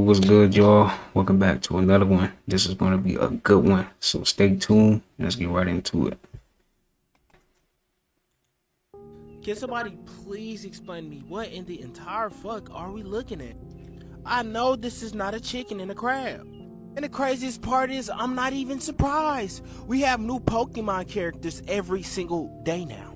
what's good, y'all? Welcome back to another one. This is going to be a good one, so stay tuned. Let's get right into it. Can somebody please explain to me what in the entire fuck are we looking at? I know this is not a chicken and a crab. And the craziest part is I'm not even surprised. We have new Pokemon characters every single day now.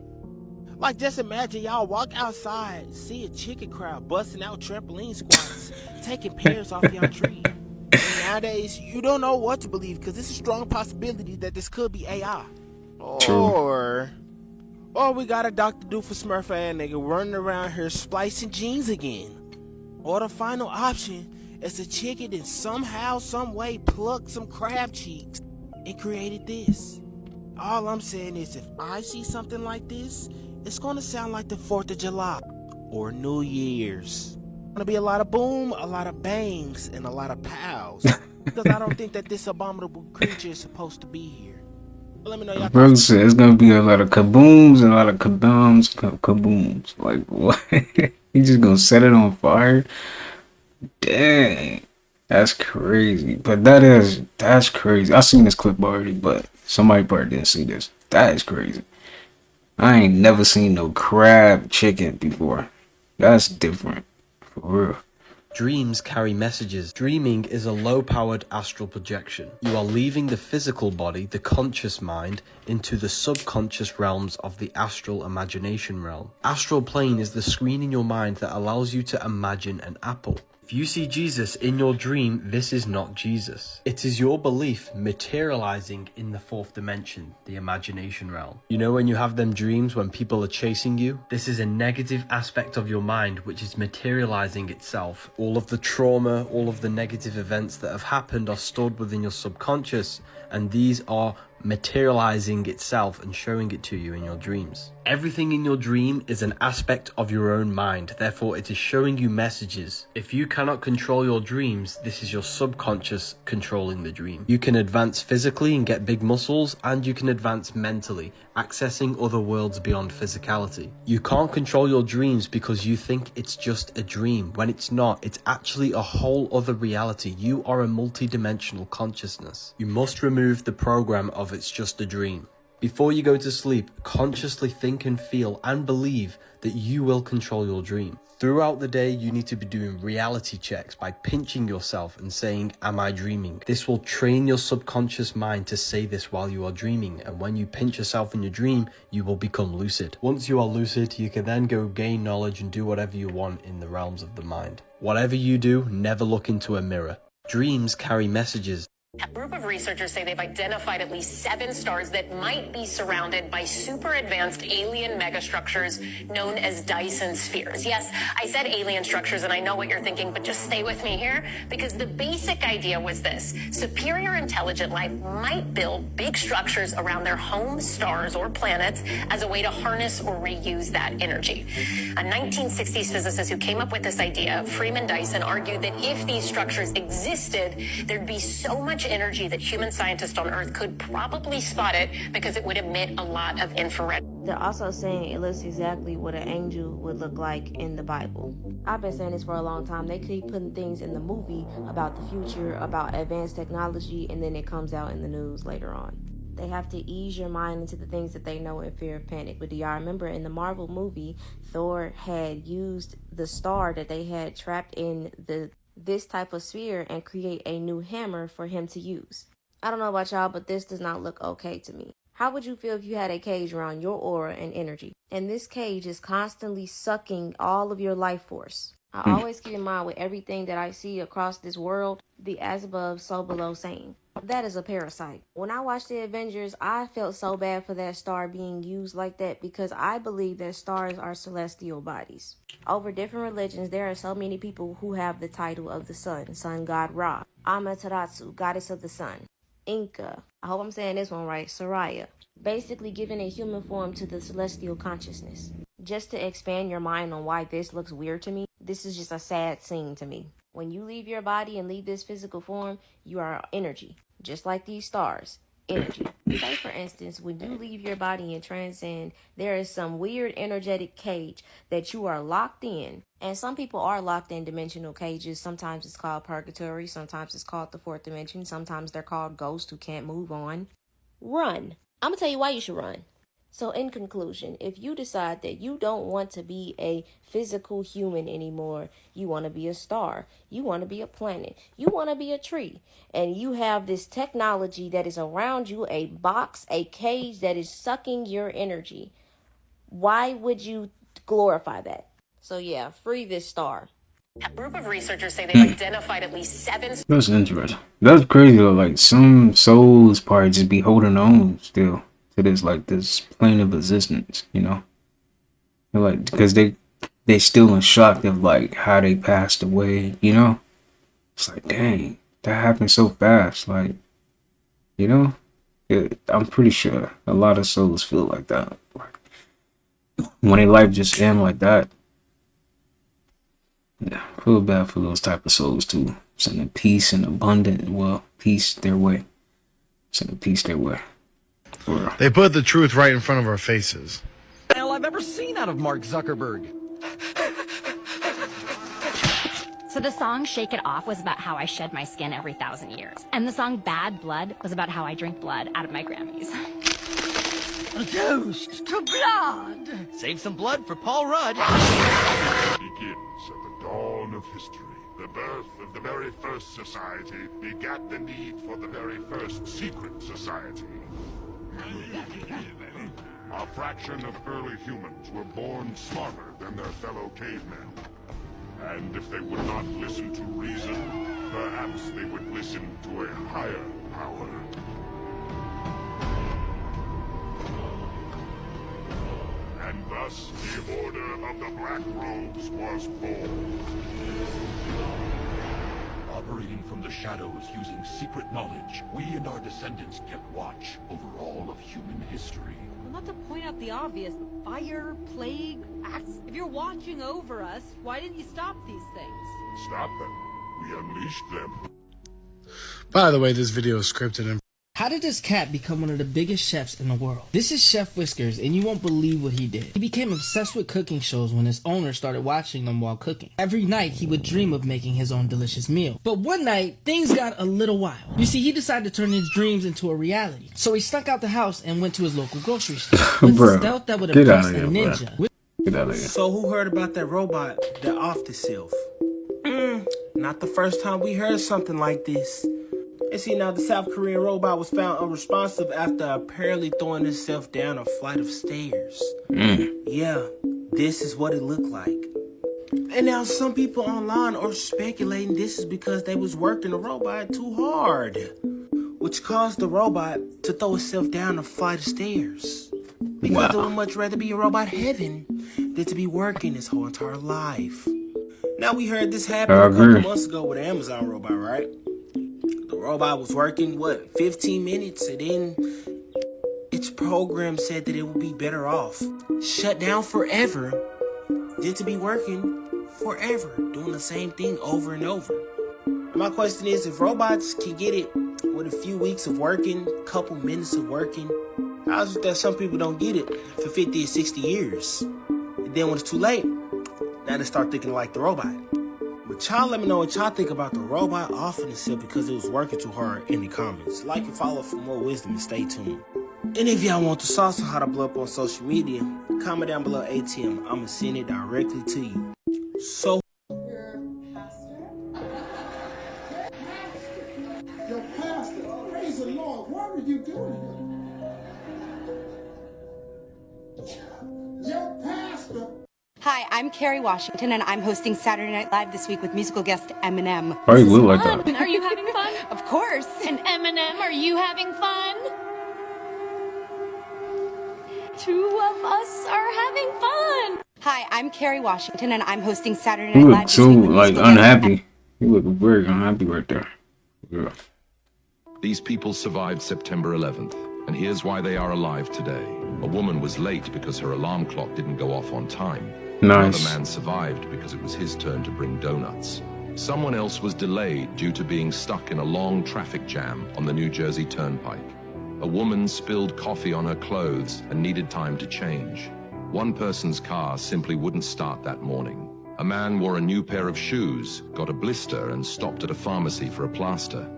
Like, just imagine y'all walk outside, see a chicken crowd busting out trampoline squats, taking pears off y'all tree. And nowadays, you don't know what to believe because there's a strong possibility that this could be AI. True. Or we got a Dr. Doofus Smurf ass nigga running around here splicing jeans again. Or the final option is a chicken that somehow, some way plucked some crab cheeks and created this. All I'm saying is if I see something like this, it's gonna sound like the 4th of July or New Year's. Gonna be a lot of boom, a lot of bangs, and a lot of pows. Because I don't think that this abominable creature is supposed to be here. But let me know y'all Brother thoughts. said it's going to be a lot of kabooms and a lot of kabams, kabooms. Like, what? He just going to set it on fire? Dang. That's crazy. But that's crazy. I seen this clip already, but somebody probably didn't see this. That is crazy. I ain't never seen no crab chicken before. That's different. For real. Dreams carry messages. Dreaming is a low-powered astral projection. You are leaving the physical body, the conscious mind, into the subconscious realms of the astral imagination realm. Astral plane is the screen in your mind that allows you to imagine an apple. If you see Jesus in your dream, this is not Jesus. It is your belief materializing in the fourth dimension, the imagination realm. You know when you have them dreams when people are chasing you? This is a negative aspect of your mind which is materializing itself. All of the trauma, all of the negative events that have happened are stored within your subconscious, and these are materializing itself and showing it to you in your dreams. Everything in your dream is an aspect of your own mind, therefore it is showing you messages. If you cannot control your dreams, this is your subconscious controlling the dream. You can advance physically and get big muscles, and you can advance mentally, accessing other worlds beyond physicality. You can't control your dreams because you think it's just a dream, when it's not. It's actually a whole other reality. You are a multi-dimensional consciousness. You must remove the program of it's just a dream. Before you go to sleep, consciously think and feel and believe that you will control your dream. Throughout the day, you need to be doing reality checks by pinching yourself and saying, am I dreaming? This will train your subconscious mind to say this while you are dreaming, and when you pinch yourself in your dream, you will become lucid. Once you are lucid, you can then go gain knowledge and do whatever you want in the realms of the mind. Whatever you do, never look into a mirror. Dreams carry messages. A group of researchers say they've identified at least 7 stars that might be surrounded by super advanced alien megastructures known as Dyson spheres. Yes, I said alien structures, and I know what you're thinking, but just stay with me here, because the basic idea was this. Superior intelligent life might build big structures around their home stars or planets as a way to harness or reuse that energy. A 1960s physicist who came up with this idea, Freeman Dyson, argued that if these structures existed, there'd be so much energy that human scientists on Earth could probably spot it because it would emit a lot of infrared. They're also saying it looks exactly what an angel would look like in the Bible. I've been saying this for a long time. They keep putting things in the movie about the future, about advanced technology, and then it comes out in the news later on. They have to ease your mind into the things that they know in fear of panic. But do y'all remember in the Marvel movie, Thor had used the star that they had trapped in this type of sphere and create a new hammer for him to use? I don't know about y'all, but this does not look okay to me. How would you feel if you had a cage around your aura and energy, and this cage is constantly sucking all of your life force? I always keep in mind with everything that I see across this world, the as above, so below saying. That is a parasite. When I watched the Avengers, I felt so bad for that star being used like that because I believe that stars are celestial bodies. Over different religions, there are so many people who have the title of the sun god Ra, Amaterasu, goddess of the sun, Inca, I hope I'm saying this one right, Soraya, basically giving a human form to the celestial consciousness. Just to expand your mind on why this looks weird to me, this is just a sad scene to me. When you leave your body and leave this physical form, you are energy, just like these stars. energy. Say, for instance, when you leave your body and transcend, there is some weird energetic cage that you are locked in. And some people are locked in dimensional cages. Sometimes it's called purgatory. Sometimes it's called the fourth dimension. Sometimes they're called ghosts who can't move on. Run. I'm going to tell you why you should run. So in conclusion, if you decide that you don't want to be a physical human anymore, you want to be a star, you want to be a planet, you want to be a tree, and you have this technology that is around you, a box, a cage that is sucking your energy, why would you glorify that? So yeah, free this star. A group of researchers say they've identified at least 7. That's interesting. That's crazy though. Like some souls probably just be holding on still to this like this plane of existence, you know? Like because they still in shock of like how they passed away, you know? It's like dang, that happened so fast. Like, you know? I'm pretty sure a lot of souls feel like that. Like when their life just end like that. Yeah, I feel bad for those type of souls too. Sending peace and abundant, well, peace their way. Sending peace their way. They put the truth right in front of our faces. Hell I've ever seen out of Mark Zuckerberg. So the song Shake It Off was about how I shed my skin every 1,000 years. And the song Bad Blood was about how I drink blood out of my Grammys. A toast to blood. Save some blood for Paul Rudd. Begins at the dawn of history. The birth of the very first society begat the need for the very first secret society. A fraction of early humans were born smarter than their fellow cavemen. And if they would not listen to reason, perhaps they would listen to a higher power. And thus, the Order of the Black Robes was born. Operating from the shadows using secret knowledge, we and our descendants kept watch over all of human history. Well, not to point out the obvious, but fire, plague, acts. If you're watching over us, why didn't you stop these things? Stop them. We unleashed them. By the way, this video is scripted and How did this cat become one of the biggest chefs in the world? This is Chef Whiskers, and you won't believe what he did. He became obsessed with cooking shows when his owner started watching them while cooking. Every night, he would dream of making his own delicious meal. But one night, things got a little wild. You see, he decided to turn his dreams into a reality. So he snuck out the house and went to his local grocery store. With a stealth that would impress a ninja. Get out of here. So who heard about that robot that offed itself? Not the first time we heard something like this. And see, now the South Korean robot was found unresponsive after apparently throwing itself down a flight of stairs. Yeah, this is what it looked like. And now some people online are speculating this is because they was working the robot too hard, which caused the robot to throw itself down a flight of stairs. Because it would much rather be a robot heaven than to be working his whole entire life. Now we heard this happen a couple months ago with the Amazon robot, right? The robot was working, 15 minutes, and then its program said that it would be better off shut down forever than to be working forever, doing the same thing over and over. My question is, if robots can get it with a few weeks of working, couple minutes of working, how is it that some people don't get it for 50 or 60 years? And then when it's too late, now they start thinking like the robot. But y'all let me know what y'all think about the robot offing itself because it was working too hard in the comments. Like and follow for more wisdom and stay tuned. And if y'all want the sauce on how to blow up on social media, comment down below ATM. I'ma send it directly to you. So Your pastor, praise the Lord, what are you doing here? Your pastor. Hi, I'm Carrie Washington, and I'm hosting Saturday Night Live this week with musical guest Eminem. Why you look like that? Are you having fun? Of course. And Eminem, are you having fun? Two of us are having fun. Hi, I'm Carrie Washington, and I'm hosting Saturday You Night look Live so this week with like musical guest unhappy. You look very unhappy right there. Yeah. These people survived September 11th, and here's why they are alive today. A woman was late because her alarm clock didn't go off on time. Nice. Another man survived because it was his turn to bring donuts. Someone else was delayed due to being stuck in a long traffic jam on the New Jersey Turnpike. A woman spilled coffee on her clothes and needed time to change. One person's car simply wouldn't start that morning. A man wore a new pair of shoes, got a blister, and stopped at a pharmacy for a plaster.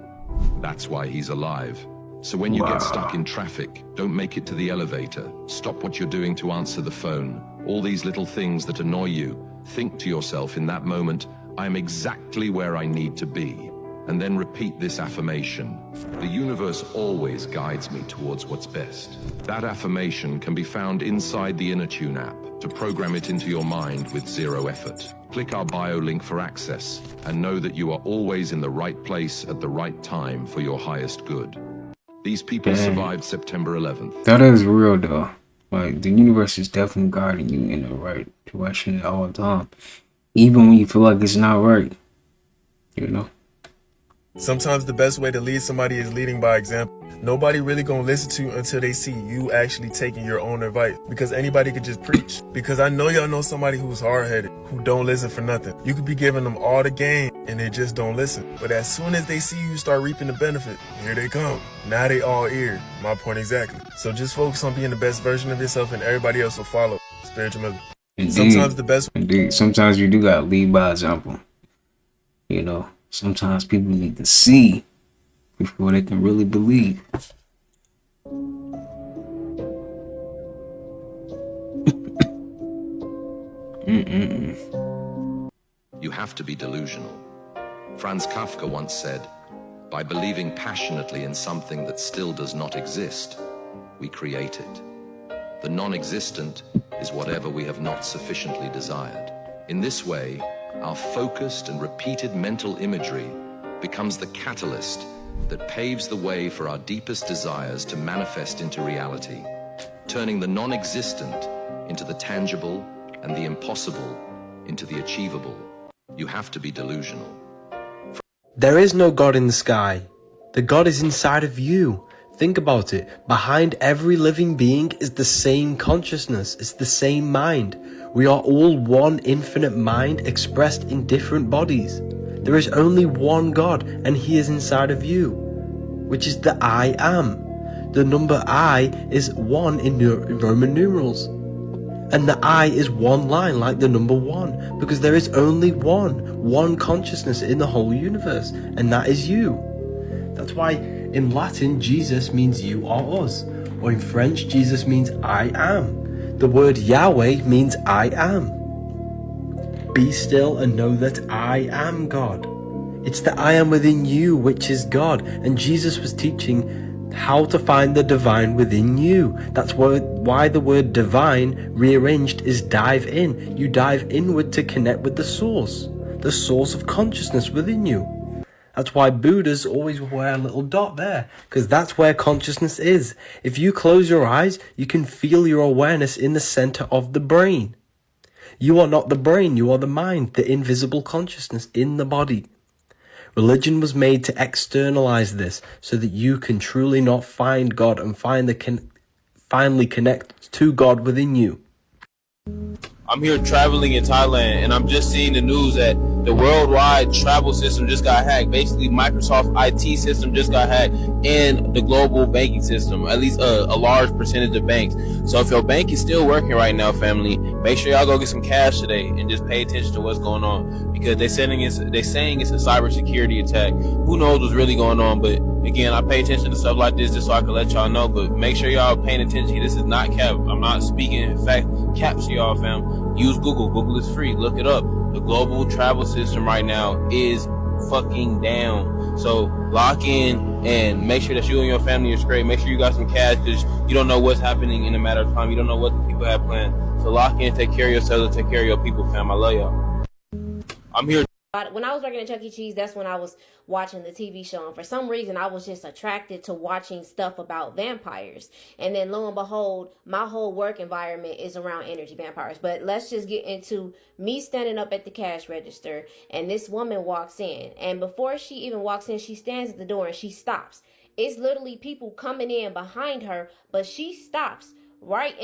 That's why he's alive. So when you get stuck in traffic, don't make it to the elevator. Stop what you're doing to answer the phone. All these little things that annoy you, think to yourself in that moment, I'm exactly where I need to be. And then repeat this affirmation. The universe always guides me towards what's best. That affirmation can be found inside the InnerTune app. To program it into your mind with zero effort, click our bio link for access and know that you are always in the right place at the right time for your highest good. These people survived September 11th. That is real though. Like, the universe is definitely guiding you in the right direction all the time. Even when you feel like it's not right. You know? Sometimes the best way to lead somebody is leading by example. Nobody really gonna listen to you until they see you actually taking your own advice. Because anybody could just preach. Because I know y'all know somebody who's hard-headed, who don't listen for nothing. You could be giving them all the game and they just don't listen. But as soon as they see you start reaping the benefit, here they come. Now they all ear. My point exactly. So just focus on being the best version of yourself and everybody else will follow. Spiritual mother. Sometimes the best. Indeed. Sometimes you do gotta lead by example. You know, sometimes people need to see before they can really believe. You have to be delusional. Franz Kafka once said, by believing passionately in something that still does not exist, we create it. The non-existent is whatever we have not sufficiently desired. In this way, our focused and repeated mental imagery becomes the catalyst that paves the way for our deepest desires to manifest into reality, turning the non-existent into the tangible and the impossible into the achievable. You have to be delusional. There is no God in the sky. The God is inside of you. Think about it. Behind every living being is the same consciousness. It's the same mind. We are all one infinite mind expressed in different bodies. There is only one God, and He is inside of you, which is the I am. The number I is 1 in Roman numerals. And the I is one line like the number 1, because there is only one consciousness in the whole universe, and that is you. That's why in Latin, Jesus means you are us, or in French, Jesus means I am. The word Yahweh means I am. Be still and know that I am God. It's the I am within you, which is God, and Jesus was teaching how to find the divine within you. That's why the word divine, rearranged, is dive in. You dive inward to connect with the source of consciousness within you. That's why Buddhas always wear a little dot there, because that's where consciousness is. If you close your eyes, you can feel your awareness in the center of the brain. You are not the brain, you are the mind, the invisible consciousness in the body. Religion was made to externalize this so that you can truly not find God and finally connect to God within you. I'm here traveling in Thailand, and I'm just seeing the news that the worldwide travel system just got hacked. Basically, Microsoft IT system just got hacked, and the global banking system, at least a large percentage of banks. So if your bank is still working right now, family, make sure y'all go get some cash today and just pay attention to what's going on, because they're saying it's a cybersecurity attack. Who knows what's really going on? But again, I pay attention to stuff like this just so I can let y'all know. But make sure y'all paying attention. This is not cap. I'm not speaking in fact caps to y'all, fam. Use Google. Google is free. Look it up. The global travel system right now is fucking down. So lock in and make sure that you and your family are straight. Make sure you got some cash, because you don't know what's happening in a matter of time. You don't know what the people have planned. So lock in, take care of yourselves, and take care of your people, fam. I love y'all. I'm here. When I was working at Chuck E. Cheese, that's when I was watching the TV show. And for some reason, I was just attracted to watching stuff about vampires. And then lo and behold, my whole work environment is around energy vampires. But let's just get into me standing up at the cash register. And this woman walks in. And before she even walks in, she stands at the door and she stops. It's literally people coming in behind her, but she stops right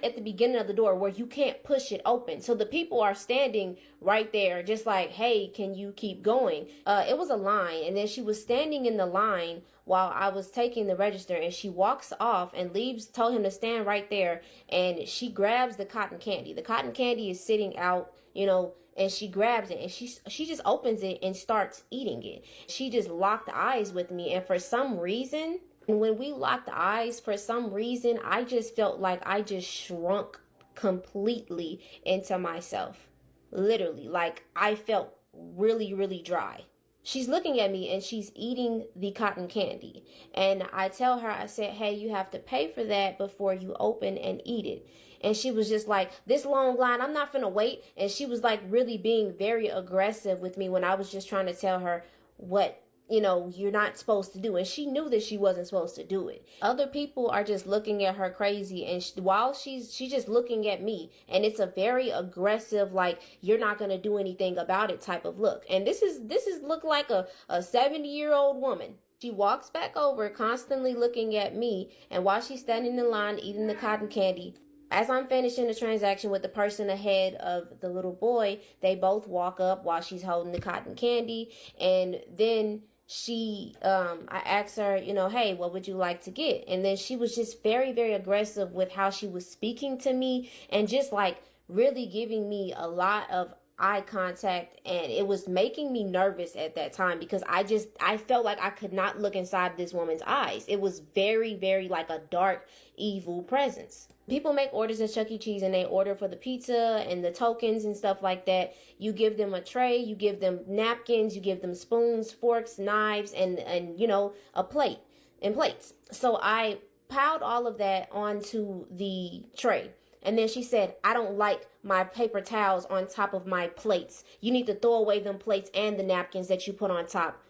at the beginning of the door where you can't push it open. So the people are standing right there just like, hey, can you keep going? It was a line, and then she was standing in the line while I was taking the register, and she walks off and told him to stand right there, and she grabs the cotton candy. The cotton candy is sitting out, and she grabs it, and she just opens it and starts eating it. She just locked eyes with me, and for some reason, when we locked eyes, for some reason, I just felt like I just shrunk completely into myself. Literally, like I felt really, really dry. She's looking at me and she's eating the cotton candy. And I tell her, I said, hey, you have to pay for that before you open and eat it. And she was just like, this long line, I'm not finna wait. And she was like really being very aggressive with me when I was just trying to tell her what you're not supposed to do. And she knew that she wasn't supposed to do it. Other people are just looking at her crazy, and while she's just looking at me, and it's a very aggressive, like, you're not gonna do anything about it type of look. And this is look like a 70-year-old woman. She walks back over, constantly looking at me, and while she's standing in line eating the cotton candy, as I'm finishing the transaction with the person ahead of the little boy, they both walk up while she's holding the cotton candy. And then I asked her, hey, what would you like to get? And then she was just very, very aggressive with how she was speaking to me, and just like really giving me a lot of eye contact, and it was making me nervous at that time because I felt like I could not look inside this woman's eyes. It was very, very like a dark, evil presence. People make orders at Chuck E. Cheese, and they order for the pizza and the tokens and stuff like that. You give them a tray, you give them napkins, you give them spoons, forks, knives, and a plate and plates. So I piled all of that onto the tray. And then she said, I don't like my paper towels on top of my plates. You need to throw away them plates and the napkins that you put on top.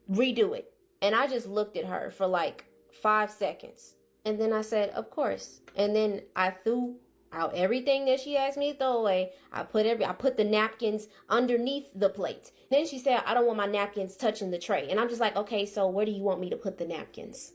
Redo it. And I just looked at her for like 5 seconds. And then I said, of course. And then I threw out everything that she asked me to throw away. I put the napkins underneath the plate. Then she said, I don't want my napkins touching the tray. And I'm just like, okay, so where do you want me to put the napkins?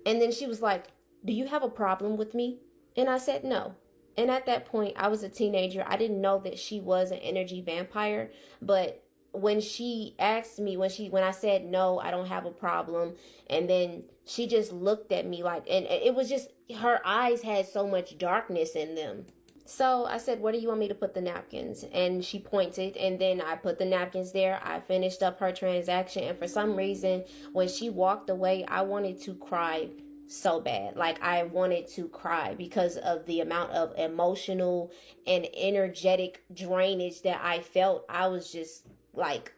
And then she was like, do you have a problem with me? And I said no. And at that point, I was a teenager. I didn't know that she was an energy vampire. But when she asked me, when I said no, I don't have a problem, and then she just looked at me like, and it was just, her eyes had so much darkness in them. So I said, where do you want me to put the napkins? And she pointed, and then I put the napkins there. I finished up her transaction, and for some reason, when she walked away, I wanted to cry so bad. Like, I wanted to cry because of the amount of emotional and energetic drainage that I felt. I was just like,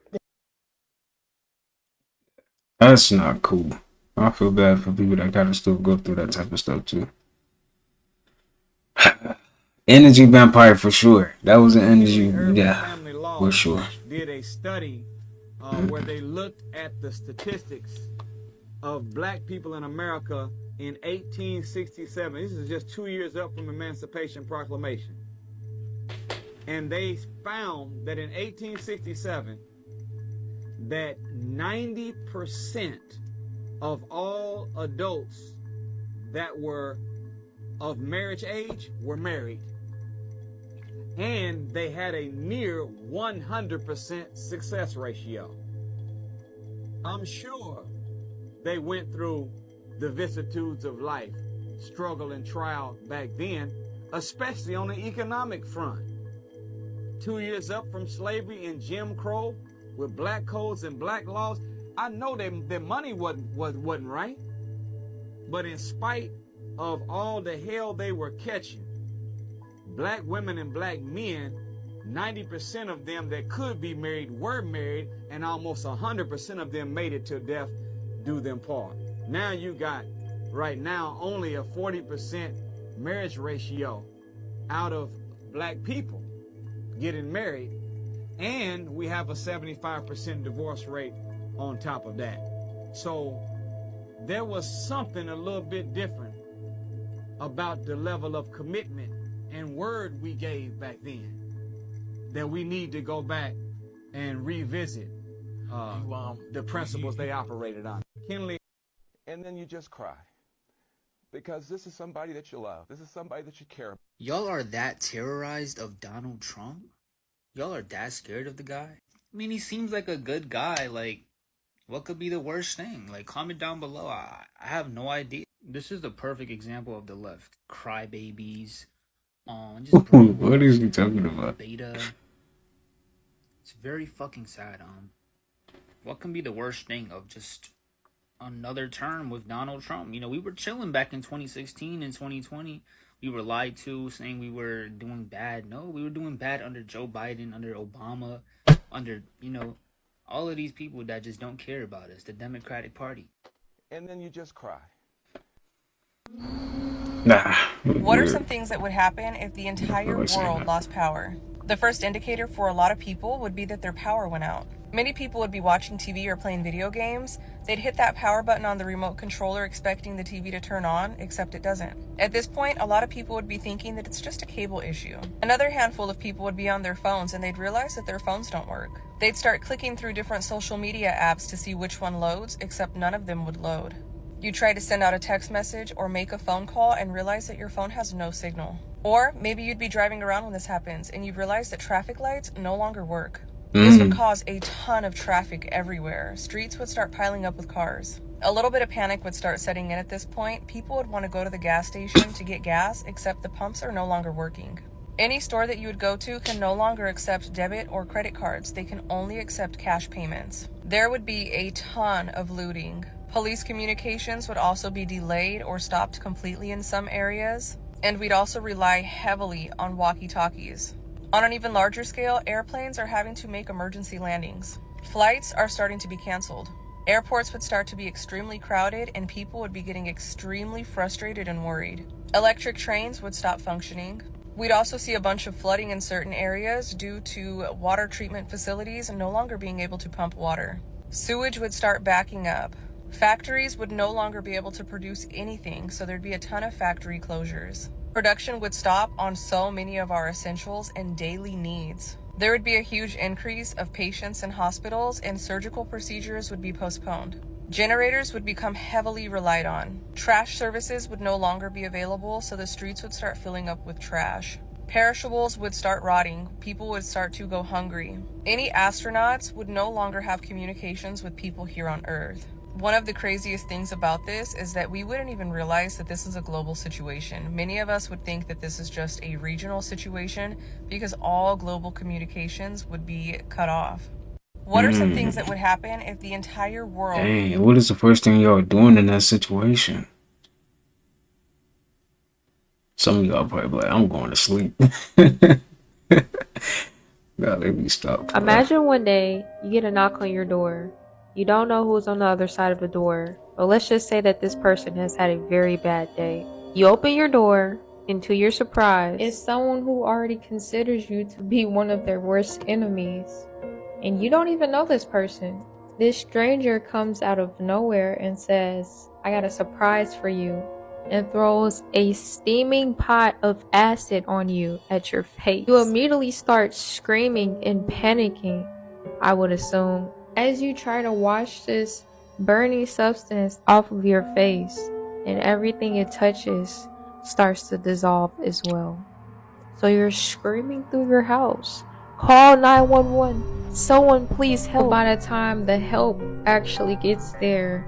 That's not cool. I feel bad for people that gotta still go through that type of stuff too. Energy vampire for sure. That was an energy, yeah, for sure. Did a study where they looked at the statistics of black people in America in 1867. This is just 2 years up from Emancipation Proclamation. And they found that in 1867, that 90% of all adults that were of marriage age were married. And they had a near 100% success ratio. I'm sure they went through the vicissitudes of life, struggle and trial back then, especially on the economic front. 2 years up from slavery and Jim Crow, with black codes and black laws, I know their money wasn't right. But in spite of all the hell they were catching, black women and black men, 90% of them that could be married were married, and almost 100% of them made it till death do them part. Now you got, right now, only a 40% marriage ratio out of black people getting married, and we have a 75% divorce rate on top of that. So there was something a little bit different about the level of commitment and word we gave back then that we need to go back and revisit the principles they operated on. Kinley. And then you just cry. because this is somebody that you love. This is somebody that you care about. Y'all are that terrorized of Donald Trump? Y'all are that scared of the guy? I mean, he seems like a good guy. Like, what could be the worst thing? Like, comment down below. I have no idea. This is the perfect example of the left. Crybabies. Just What is he talking about? beta. It's very fucking sad. What can be the worst thing of just another term with Donald Trump? You know, we were chilling back in 2016 and 2020. We were lied to, saying we were doing bad. No, we were doing bad under Joe Biden, under Obama, under, you know, all of these people that just don't care about us, the Democratic Party. And then you just cry. Nah. What are some things that would happen if the entire world lost power? The first indicator for a lot of people would be that their power went out. Many people would be watching TV or playing video games. They'd hit that power button on the remote controller expecting the TV to turn on, except it doesn't. At this point, a lot of people would be thinking that it's just a cable issue. Another handful of people would be on their phones and they'd realize that their phones don't work. They'd start clicking through different social media apps to see which one loads, except none of them would load. You try to send out a text message or make a phone call and realize that your phone has no signal. Or maybe you'd be driving around when this happens and you realize that traffic lights no longer work. This would cause a ton of traffic everywhere. Streets would start piling up with cars. A little bit of panic would start setting in at this point. People would want to go to the gas station to get gas, except the pumps are no longer working. Any store that you would go to can no longer accept debit or credit cards. They can only accept cash payments. There would be a ton of looting. Police communications would also be delayed or stopped completely in some areas. And we'd also rely heavily on walkie-talkies. On an even larger scale, airplanes are having to make emergency landings. Flights are starting to be canceled. Airports would start to be extremely crowded and people would be getting extremely frustrated and worried. Electric trains would stop functioning. We'd also see a bunch of flooding in certain areas due to water treatment facilities no longer being able to pump water. Sewage would start backing up. Factories would no longer be able to produce anything, so there'd be a ton of factory closures. Production would stop on so many of our essentials and daily needs. There would be a huge increase of patients in hospitals and surgical procedures would be postponed. Generators would become heavily relied on. Trash services would no longer be available, so the streets would start filling up with trash. Perishables would start rotting. People would start to go hungry. Any astronauts would no longer have communications with people here on Earth. One of the craziest things about this is that we wouldn't even realize that this is a global situation. Many of us would think that this is just a regional situation because all global communications would be cut off. What are some things that would happen if the entire world... Dang, what is the first thing y'all doing in that situation? Some of y'all probably be like, I'm going to sleep. Nah, let me stop. Imagine one day you get a knock on your door. You don't know who's on the other side of the door, but let's just say that this person has had a very bad day. You open your door, and to your surprise, it's someone who already considers you to be one of their worst enemies. And you don't even know this person. This stranger comes out of nowhere and says, I got a surprise for you, and throws a steaming pot of acid on you at your face. You immediately start screaming and panicking, I would assume, as you try to wash this burning substance off of your face, and everything it touches starts to dissolve as well. So you're screaming through your house, call 911, someone please help. By the time the help actually gets there,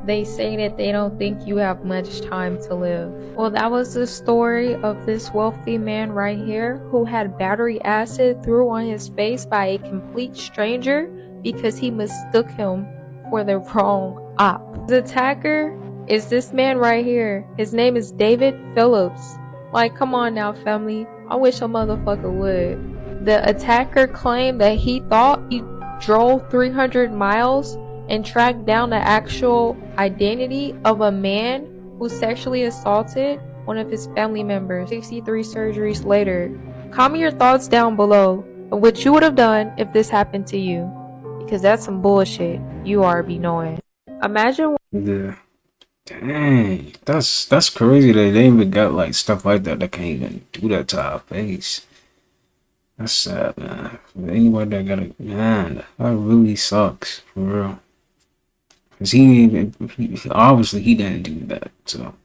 they say that they don't think you have much time to live. Well, that was the story of this wealthy man right here who had battery acid threw on his face by a complete stranger because he mistook him for the wrong op. The attacker is this man right here. His name is David Phillips. Like, come on now, family. I wish a motherfucker would. The attacker claimed that he thought he drove 300 miles and tracked down the actual identity of a man who sexually assaulted one of his family members 63 surgeries later. Comment your thoughts down below of what you would have done if this happened to you, because that's some bullshit you already knowing. Imagine. Yeah. Dang, that's crazy that they even got like stuff like that can't even do that to our face. That's sad, man. For anybody that got a man, that really sucks for real. Cause he obviously he didn't do that, so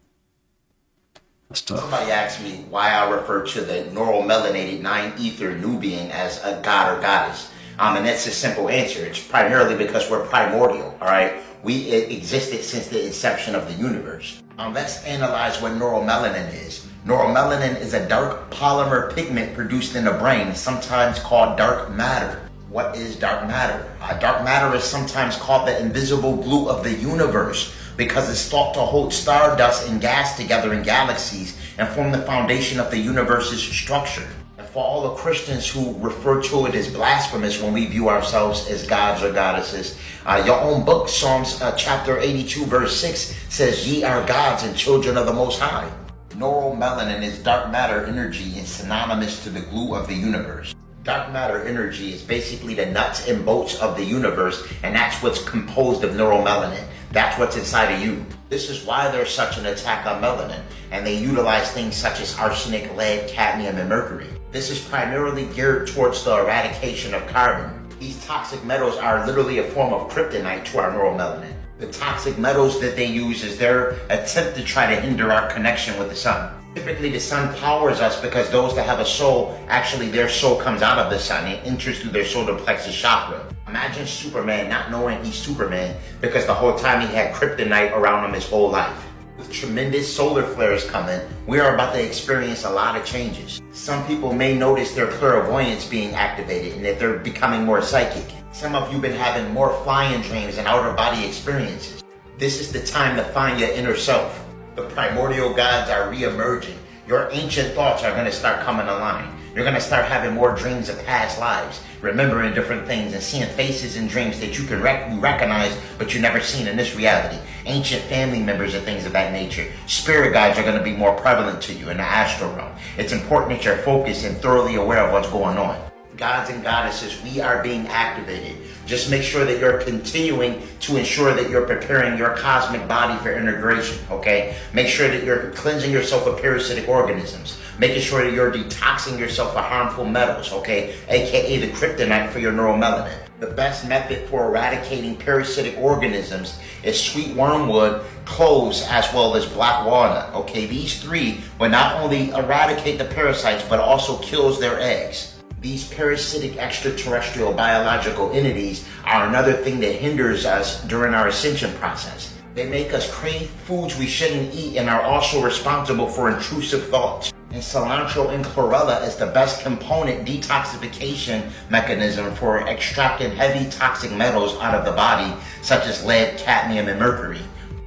That's tough. Somebody asked me why I refer to the neuromelanated nine-ether Nubian as a god or goddess. And that's a simple answer. It's primarily because we're primordial, all right? We existed since the inception of the universe. Let's analyze what neuromelanin is. Neuromelanin is a dark polymer pigment produced in the brain, sometimes called dark matter. What is dark matter? Dark matter is sometimes called the invisible glue of the universe because it's thought to hold stardust and gas together in galaxies and form the foundation of the universe's structure. And for all the Christians who refer to it as blasphemous when we view ourselves as gods or goddesses, your own book, Psalms chapter 82, verse 6, says, "Ye are gods and children of the Most High." Neuromelanin is dark matter energy and synonymous to the glue of the universe. Dark matter energy is basically the nuts and bolts of the universe, and that's what's composed of neuromelanin. That's what's inside of you. This is why there's such an attack on melanin, and they utilize things such as arsenic, lead, cadmium, and mercury. This is primarily geared towards the eradication of carbon. These toxic metals are literally a form of kryptonite to our neuromelanin. The toxic metals that they use is their attempt to try to hinder our connection with the sun. Typically, the sun powers us because those that have a soul, actually their soul comes out of the sun and enters through their solar plexus chakra. Imagine Superman not knowing he's Superman because the whole time he had kryptonite around him his whole life. With tremendous solar flares coming, we are about to experience a lot of changes. Some people may notice their clairvoyance being activated and that they're becoming more psychic. Some of you have been having more flying dreams and outer body experiences. This is the time to find your inner self. The primordial gods are re-emerging. Your ancient thoughts are going to start coming online. You're going to start having more dreams of past lives, remembering different things and seeing faces in dreams that you can recognize but you never seen in this reality. Ancient family members and things of that nature. Spirit guides are going to be more prevalent to you in the astral realm. It's important that you're focused and thoroughly aware of what's going on. Gods and goddesses, we are being activated. Just make sure that you're continuing to ensure that you're preparing your cosmic body for integration, okay? Make sure that you're cleansing yourself of parasitic organisms. Making sure that you're detoxing yourself of harmful metals, okay? AKA the kryptonite for your neuromelanin. The best method for eradicating parasitic organisms is sweet wormwood, cloves, as well as black walnut, okay? These three will not only eradicate the parasites, but also kills their eggs. These parasitic extraterrestrial biological entities are another thing that hinders us during our ascension process. They make us crave foods we shouldn't eat and are also responsible for intrusive thoughts. And cilantro and chlorella is the best component detoxification mechanism for extracting heavy toxic metals out of the body, such as lead, cadmium, and mercury.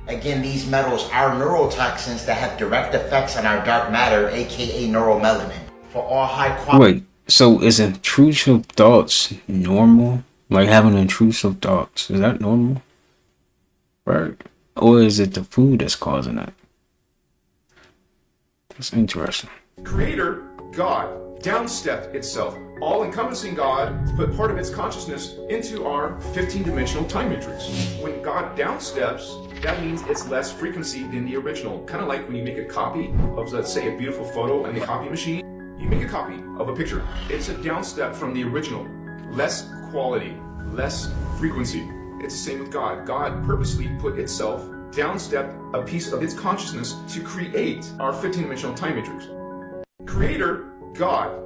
Again, these metals are neurotoxins that have direct effects on our dark matter, aka neuromelanin. For all high quality... Wait, so is intrusive thoughts normal? Like having intrusive thoughts, is that normal? Right? Or is it the food that's causing that? That's interesting. Creator, God, downstepped itself. All-encompassing God put part of its consciousness into our 15-dimensional time matrix. When God downsteps, that means it's less frequency than the original. Kind of like when you make a copy of, let's say, a beautiful photo in the copy machine. You make a copy of a picture. It's a downstep from the original. Less quality, less frequency. It's the same with God. God purposely put itself downstep a piece of its consciousness to create our 15-dimensional time matrix. Creator, God.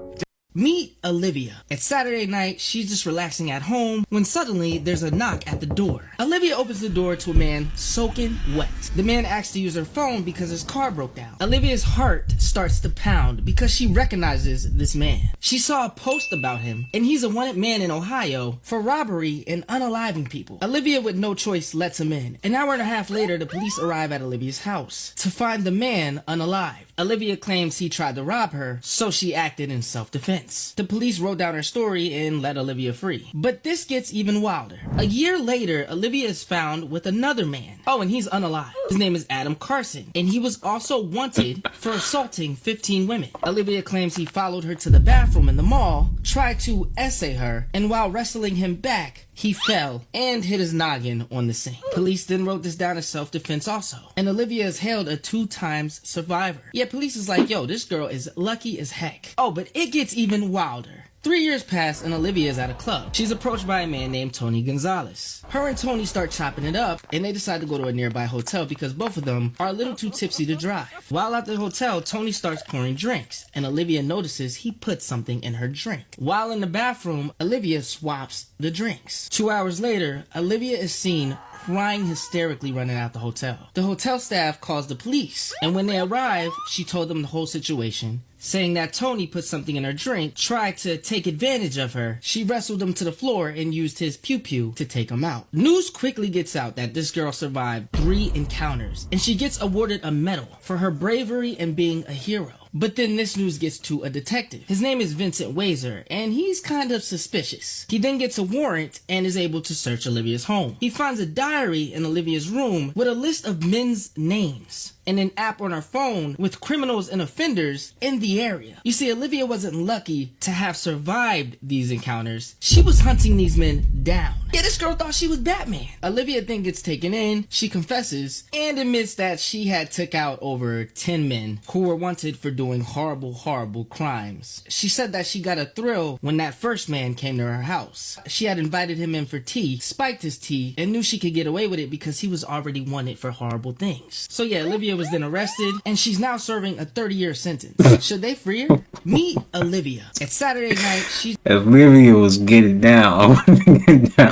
Meet Olivia. It's Saturday night, she's just relaxing at home when suddenly there's a knock at the door. Olivia opens the door to a man soaking wet. The man asks to use her phone because his car broke down. Olivia's heart starts to pound because she recognizes this man. She saw a post about him and he's a wanted man in Ohio for robbery and unaliving people. Olivia with no choice lets him in. An hour and a half later, the police arrive at Olivia's house to find the man unalived. Olivia claims he tried to rob her, so she acted in self-defense. The police wrote down her story and let Olivia free. But this gets even wilder. A year later, Olivia is found with another man. Oh, and he's unalived. His name is Adam Carson, and he was also wanted for assaulting 15 women. Olivia claims he followed her to the bathroom in the mall, tried to essay her, and while wrestling him back, he fell and hit his noggin on the sink. Police then wrote this down as self-defense also. And Olivia is hailed a 2-times survivor. Yet police is like, yo, this girl is lucky as heck. Oh, but it gets even wilder. 3 years pass and Olivia is at a club. She's approached by a man named Tony Gonzalez. Her and Tony start chopping it up and they decide to go to a nearby hotel because both of them are a little too tipsy to drive. While at the hotel, Tony starts pouring drinks and Olivia notices he put something in her drink. While in the bathroom, Olivia swaps the drinks. 2 hours later, Olivia is seen crying hysterically running out the hotel. The hotel staff calls the police, and when they arrive, she told them the whole situation, saying that Tony put something in her drink, tried to take advantage of her. She wrestled him to the floor and used his pew-pew to take him out. News quickly gets out that this girl survived 3 encounters, and she gets awarded a medal for her bravery and being a hero. But then this news gets to a detective. His name is Vincent Wazer, and he's kind of suspicious. He then gets a warrant and is able to search Olivia's home. He finds a diary in Olivia's room with a list of men's names and an app on her phone with criminals and offenders in the area. You see, Olivia wasn't lucky to have survived these encounters. She was hunting these men down. Yeah, this girl thought she was Batman. Olivia then gets taken in, she confesses, and admits that she had took out over 10 men who were wanted for doing horrible crimes. She said that she got a thrill when that first man came to her house. She had invited him in for tea, spiked his tea, and knew she could get away with it because he was already wanted for horrible things. So yeah, Olivia was then arrested, and she's now serving a 30-year sentence. Should they free her? Meet Olivia. It's Saturday night. Olivia was getting down.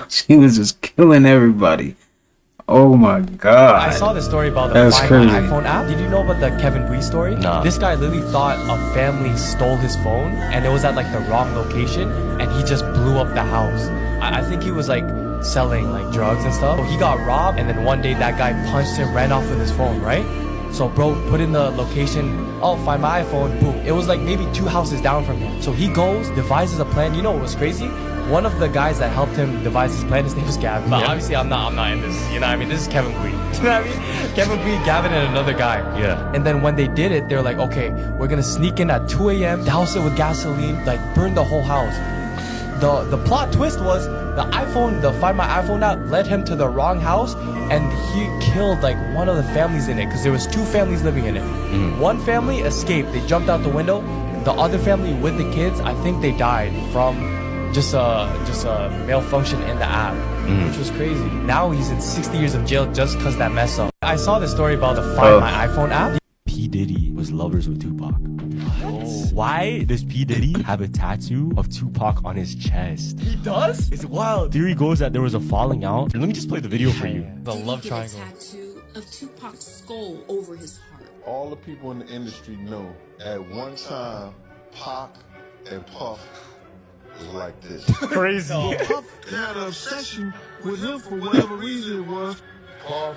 She was just killing everybody. Oh my god. I saw the story about the Find My iPhone app. Did you know about the Kevin Bui story? Nah. This guy literally thought a family stole his phone and it was at like the wrong location and he just blew up the house. I think he was like selling like drugs and stuff. So he got robbed and then one day that guy punched him, ran off with his phone, right? So bro put in the location, oh, find my iPhone, boom. It was like maybe 2 houses down from him. So he goes, devises a plan. You know what was crazy? One of the guys that helped him devise his plan, his name was Gavin. But obviously I'm not in this, you know what I mean? This is Kevin Bui. You know what I mean? Kevin Bui, Gavin, and another guy. Yeah. And then when they did it, they were like, okay, we're gonna sneak in at 2 a.m., douse it with gasoline, like burn the whole house. The plot twist was the Find My iPhone app led him to the wrong house and he killed like one of the families in it because there was 2 families living in it. One family escaped, they jumped out the window. The other family with the kids, I think they died from just a malfunction in the app, which was crazy. Now he's in 60 years of jail just because that mess up. I saw the story about the Find My iPhone app. P. Diddy was lovers with Tupac. What? Why does P. Diddy have a tattoo of Tupac on his chest? He does? It's wild. Theory goes that there was a falling out. Let me just play the video for you. The love triangle. A tattoo of Tupac's skull over his heart. All the people in the industry know at one time Pac and Puff was like this. Crazy. Puff had an obsession with him for whatever reason it was. Puff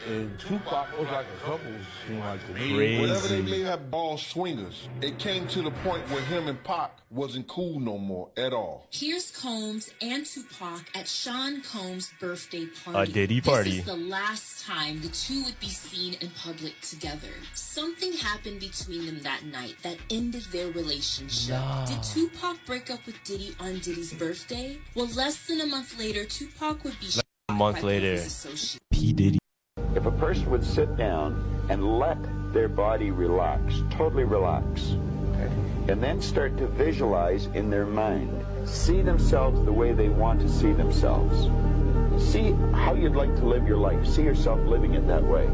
and Tupac was like a couple, seemed like to me. Crazy. Whatever they may have ball swingers, it came to the point where him and Pac wasn't cool no more at all. Here's Combs and Tupac at Sean Combs' birthday party. A Diddy party. This is the last time the two would be seen in public together. Something happened between them that night that ended their relationship. Nah. Did Tupac break up with Diddy on Diddy's birthday? Well, less than a month later, Tupac would be shot A month by later. his associate. P. Diddy. If a person would sit down and let their body relax, totally relax, and then start to visualize in their mind, see themselves the way they want to see themselves, see how you'd like to live your life, see yourself living it that way.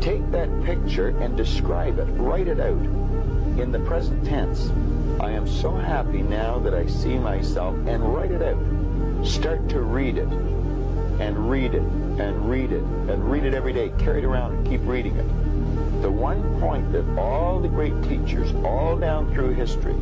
Take that picture and describe it, write it out in the present tense. I am so happy now that I see myself, and write it out. Start to read it. And read it, and read it, and read it every day. Carry it around and keep reading it. The one point that all the great teachers, all down through history,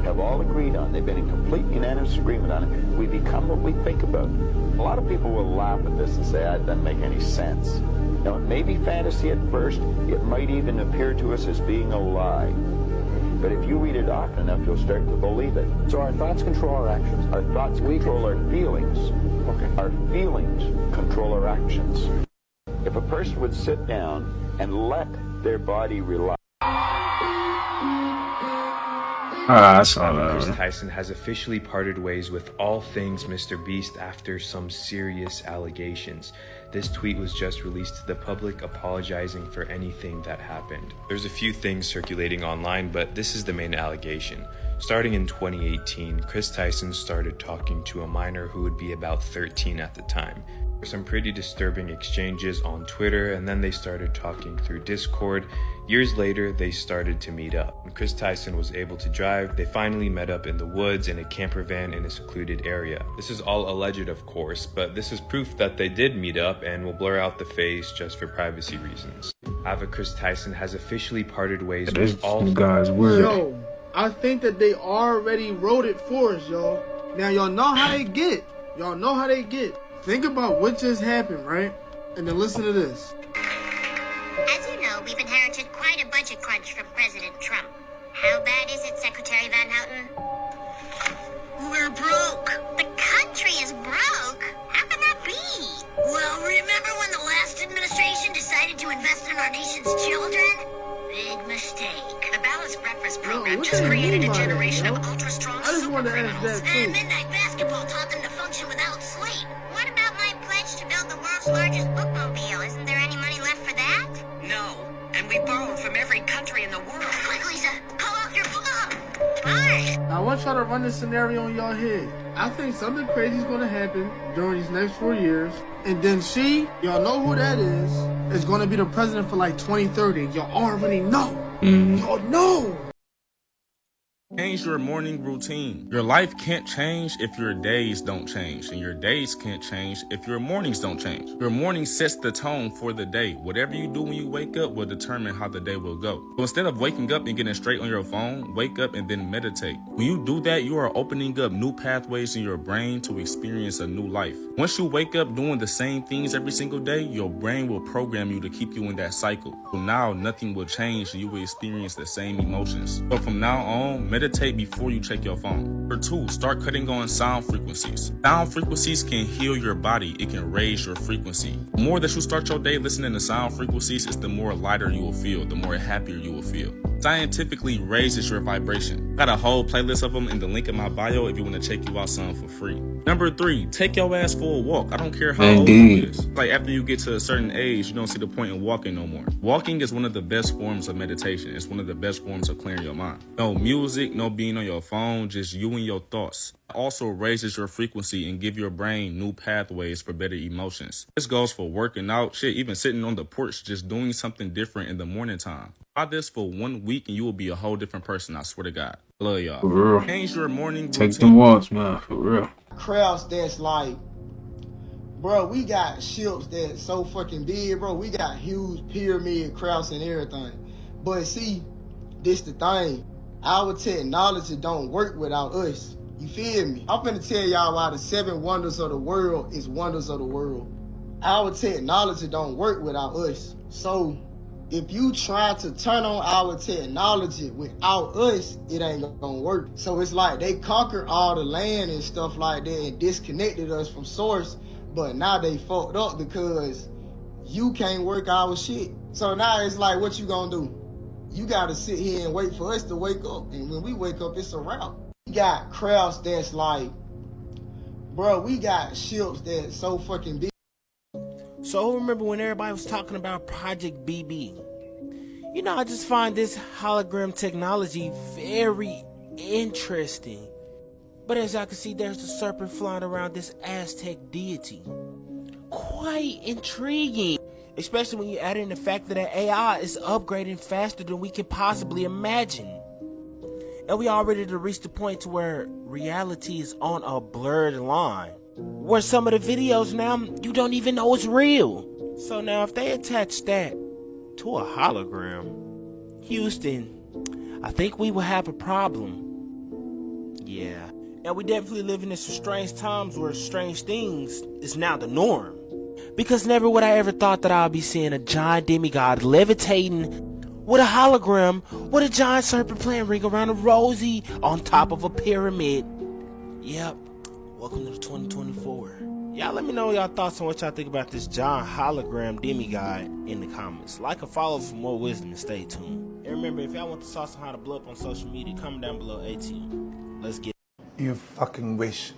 have all agreed on, they've been in complete unanimous agreement on it, we become what we think about. A lot of people will laugh at this and say, that doesn't make any sense. Now, it may be fantasy at first, it might even appear to us as being a lie. But if you read it often enough, you'll start to believe it. So our thoughts control our actions. Our thoughts control our feelings. Okay. Our feelings control our actions. If a person would sit down and let their body relax. Ah, I saw Chris that. Tyson has officially parted ways with all things Mr. Beast after some serious allegations. This tweet was just released to the public apologizing for anything that happened. There's a few things circulating online, but this is the main allegation. Starting in 2018, Chris Tyson started talking to a minor who would be about 13 at the time. There were some pretty disturbing exchanges on Twitter, and then they started talking through Discord. Years later, they started to meet up. When Chris Tyson was able to drive, they finally met up in the woods in a camper van in a secluded area. This is all alleged, of course, but this is proof that they did meet up, and will blur out the face just for privacy reasons. However, Chris Tyson has officially parted ways with all guys weird. Yo, I think that they already wrote it for us, y'all. Now y'all know how they get. Y'all know how they get. Think about what just happened, right? And then listen to this. As you know, we've inherited quite a budget crunch from President Trump. How bad is it, Secretary Van Houten? We're broke. The country is broke? How can that be? Well, remember when the last administration decided to invest in our nation's children? Big mistake. The Balanced Breakfast program just created a generation of ultra-strong super criminals. And Midnight Basketball taught them to function without sleep. What about my pledge to build the world's largest bookmobile? Isn't there any money left for that? No. And we borrowed from every country in the world. Quick, Lisa, call out your mom. Bye. I want y'all to run this scenario in y'all head. I think something crazy is going to happen during these next 4 years. And then y'all know who that is going to be the president for like 2030. Y'all already know. Y'all know. Change your morning routine. Your life can't change if your days don't change, and your days can't change if your mornings don't change. Your morning sets the tone for the day. Whatever you do when you wake up will determine how the day will go. So instead of waking up and getting straight on your phone, wake up and then meditate. When you do that, you are opening up new pathways in your brain to experience a new life. Once you wake up doing the same things every single day, your brain will program you to keep you in that cycle. So now nothing will change and you will experience the same emotions. So from now on, meditate before you check your phone. Number 2, start cutting on sound frequencies. Sound frequencies can heal your body. It can raise your frequency. The more that you start your day listening to sound frequencies, it's the more lighter you will feel, the more happier you will feel. Scientifically raises your vibration. Got a whole playlist of them in the link in my bio if you want to check you out some for free. Number 3, take your ass for a walk. I don't care how old you is. Like after you get to a certain age, you don't see the point in walking no more. Walking is one of the best forms of meditation. It's one of the best forms of clearing your mind. No music, no being on your phone, just you and your thoughts. It also raises your frequency and give your brain new pathways for better emotions. This goes for working out, shit, even sitting on the porch, just doing something different in the morning time. Try this for 1 week and you will be a whole different person, I swear to God. I love y'all. For real. Change your morning routine. Take them walks, man, for real. Crowds that's like, bro, we got ships that's so fucking big, bro. We got huge pyramid crowds and everything. But see, this the thing. Our technology don't work without us. You feel me? I'm finna tell y'all why the 7 wonders of the world is wonders of the world. Our technology don't work without us. So if you try to turn on our technology without us, it ain't gonna work. So it's like they conquered all the land and stuff like that and disconnected us from source, but now they fucked up because you can't work our shit. So now it's like, what you gonna do? You gotta sit here and wait for us to wake up, and when we wake up, it's a wrap. We got crowds that's like, bro, we got ships that's so fucking big. So remember when everybody was talking about Project BB? You know, I just find this hologram technology very interesting. But as y'all can see, there's a serpent flying around this Aztec deity. Quite intriguing. Especially when you add in the fact that the AI is upgrading faster than we can possibly imagine. And we already reached the point to where reality is on a blurred line. Where some of the videos now, you don't even know it's real. So now if they attach that to a hologram, Houston, I think we will have a problem. Yeah. And we definitely live in some strange times where strange things is now the norm. Because never would I ever thought that I'd be seeing a giant demigod levitating with a hologram with a giant serpent playing Ring Around the Rosie on top of a pyramid. Yep. Welcome to the 2024. Y'all let me know y'all thoughts on what y'all think about this giant hologram demigod in the comments. Like and follow for more wisdom and stay tuned. And remember, if y'all want the sauce on how to blow up on social media, comment down below ATM. Let's get it. You fucking wish.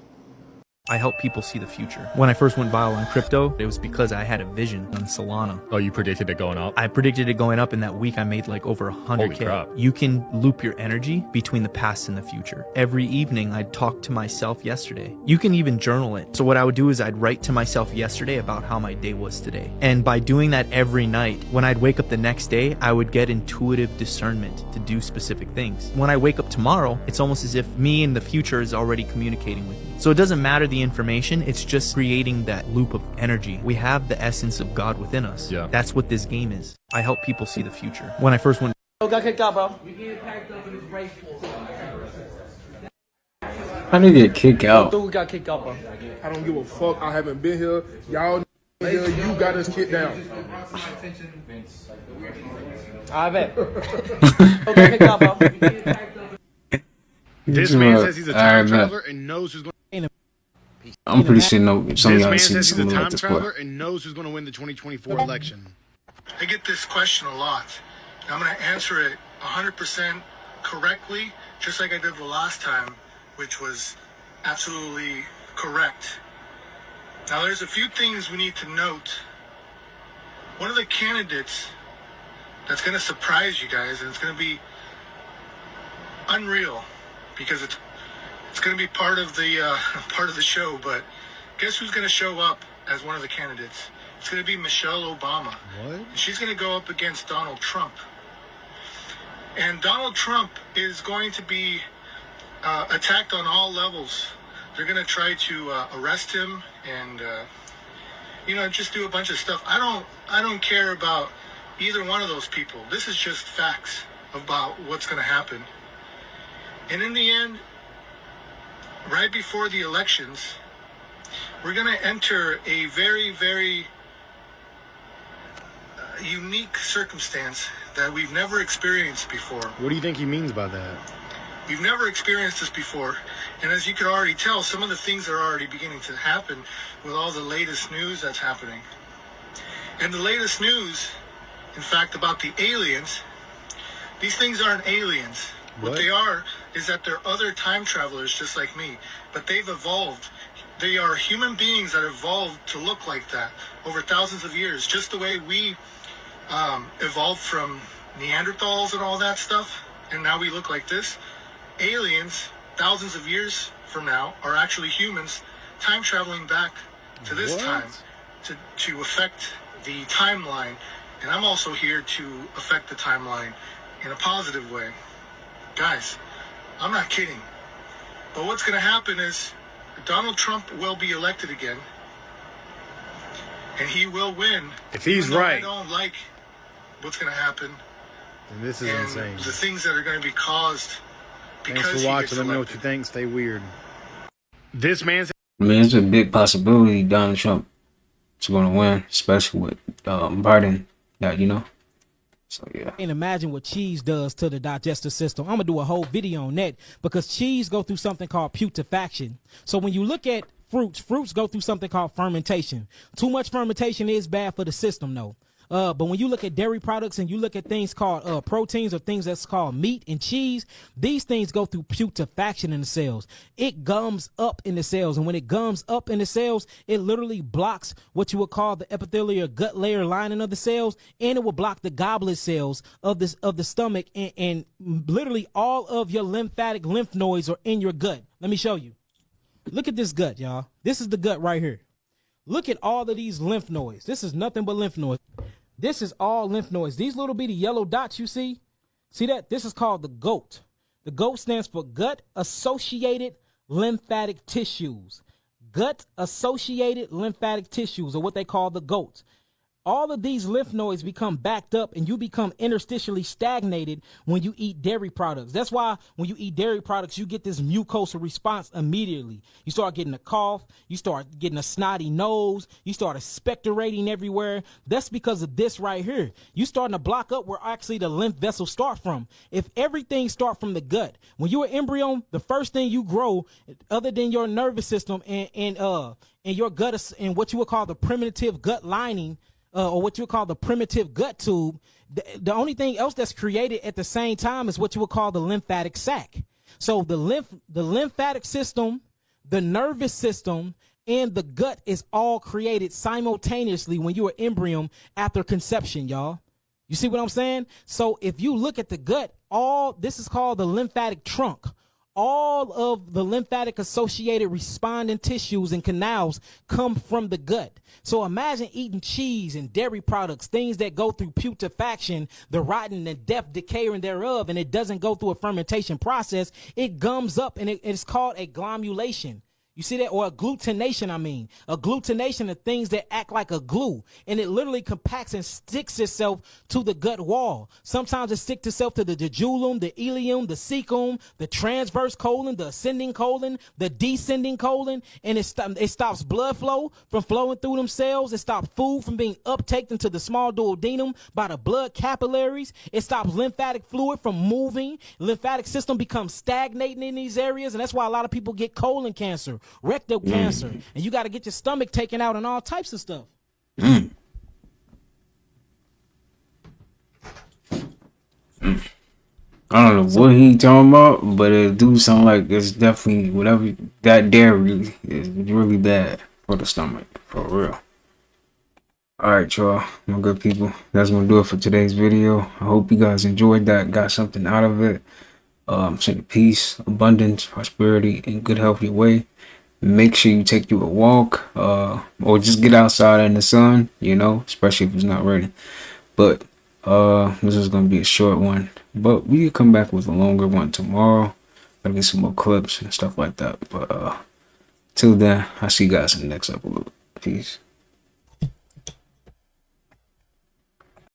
I help people see the future. When I first went viral on crypto, it was because I had a vision on Solana. Oh, you predicted it going up? I predicted it going up. In that week, I made like over 100K. Holy crap. You can loop your energy between the past and the future. Every evening, I'd talk to myself yesterday. You can even journal it. So what I would do is I'd write to myself yesterday about how my day was today. And by doing that every night, when I'd wake up the next day, I would get intuitive discernment to do specific things. When I wake up tomorrow, it's almost as if me in the future is already communicating with me. So it doesn't matter the information, it's just creating that loop of energy. We have the essence of God within us. Yeah. That's what this game is. I help people see the future. When I first went... Oh, got kicked out, bro. How did he get kicked out? Dude got kicked out, bro. I don't give a fuck. I haven't been here. Y'all here. You got us kicked down. I bet. Oh, got kicked out, bro. This man says he's a time traveler and knows who's going to... I'm pretty sure some of y'all This man seen says he's a something time like this traveler before. and knows who's going to win the 2024 election. I get this question a lot. I'm going to answer it 100% correctly, just like I did the last time, which was absolutely correct. Now, there's a few things we need to note. One of the candidates that's going to surprise you guys, and it's going to be unreal, because it's going to be part of the show. But guess who's going to show up as one of the candidates? It's going to be Michelle Obama. What? And she's going to go up against Donald Trump. And Donald Trump is going to be attacked on all levels. They're going to try to arrest him and just do a bunch of stuff. I don't care about either one of those people. This is just facts about what's going to happen. And in the end, right before the elections, we're going to enter a very, very unique circumstance that we've never experienced before. What do you think he means by that? We've never experienced this before. And as you can already tell, some of the things are already beginning to happen with all the latest news that's happening. And the latest news, in fact, about the aliens, these things aren't aliens. What they are is that they're other time travelers just like me, but they've evolved. They are human beings that evolved to look like that over thousands of years, just the way we evolved from Neanderthals and all that stuff, and now we look like this. Aliens, thousands of years from now, are actually humans time traveling back to this time to affect the timeline. And I'm also here to affect the timeline in a positive way. Guys, I'm not kidding. But what's going to happen is Donald Trump will be elected again. And he will win. If he's even though right. I don't like what's going to happen. And this is and insane. the things that are going to be caused because Thanks for he watching. gets Let me know what elected. you think. Stay weird. This man I mean, it's a big possibility Donald Trump is going to win, especially with Biden. So yeah. And imagine what cheese does to the digestive system. I'm gonna do a whole video on that because cheese go through something called putrefaction. So when you look at fruits go through something called fermentation. Too much fermentation is bad for the system, though. But when you look at dairy products and you look at things called proteins or things that's called meat and cheese, these things go through putrefaction in the cells. It gums up in the cells. And when it gums up in the cells, it literally blocks what you would call the epithelial gut layer lining of the cells. And it will block the goblet cells of the stomach. And literally all of your lymph nodes are in your gut. Let me show you. Look at this gut, y'all. This is the gut right here. Look at all of these lymph nodes. This is nothing but lymph nodes. This is all lymph nodes. These little bitty yellow dots you see that? This is called the GOAT. The GOAT stands for gut associated lymphatic tissues. Gut associated lymphatic tissues are what they call the GOAT. All of these lymph nodes become backed up and you become interstitially stagnated when you eat dairy products. That's why when you eat dairy products, you get this mucosal response immediately. You start getting a cough. You start getting a snotty nose. You start expectorating everywhere. That's because of this right here. You starting to block up where actually the lymph vessels start from. If everything start from the gut, when you're an embryo, the first thing you grow, other than your nervous system and your gut and what you would call the primitive gut lining, or what you would call the primitive gut tube, the only thing else that's created at the same time is what you would call the lymphatic sac. So the lymphatic system, the nervous system, and the gut is all created simultaneously when you're an embryo after conception, y'all. You see what I'm saying? So if you look at the gut, this is called the lymphatic trunk. All of the lymphatic associated responding tissues and canals come from the gut. So imagine eating cheese and dairy products, things that go through putrefaction, the rotten and death decaying thereof, and it doesn't go through a fermentation process. It gums up, and it's called a glomulation. You see that? Or agglutination, I mean. Agglutination are things that act like a glue, and it literally compacts and sticks itself to the gut wall. Sometimes it sticks itself to the jejunum, the ileum, the cecum, the transverse colon, the ascending colon, the descending colon, and it stops blood flow from flowing through them cells. It stops food from being uptaken into the small duodenum by the blood capillaries. It stops lymphatic fluid from moving. Lymphatic system becomes stagnating in these areas, and that's why a lot of people get colon cancer, rectal cancer, and you got to get your stomach taken out and all types of stuff. I don't know what he talking about, but it do sound like it's definitely whatever that dairy is really bad for the stomach, for real. Alright, y'all, my good people, that's gonna do it for today's video. I hope you guys enjoyed that, got something out of it. Send peace, abundance, prosperity, and good health your way. Make sure you take you a walk, or just get outside in the sun, you know, especially if it's not raining. But this is gonna be a short one, but we can come back with a longer one tomorrow. Gotta get some more clips and stuff like that. But till then, I'll see you guys in the next episode. Peace.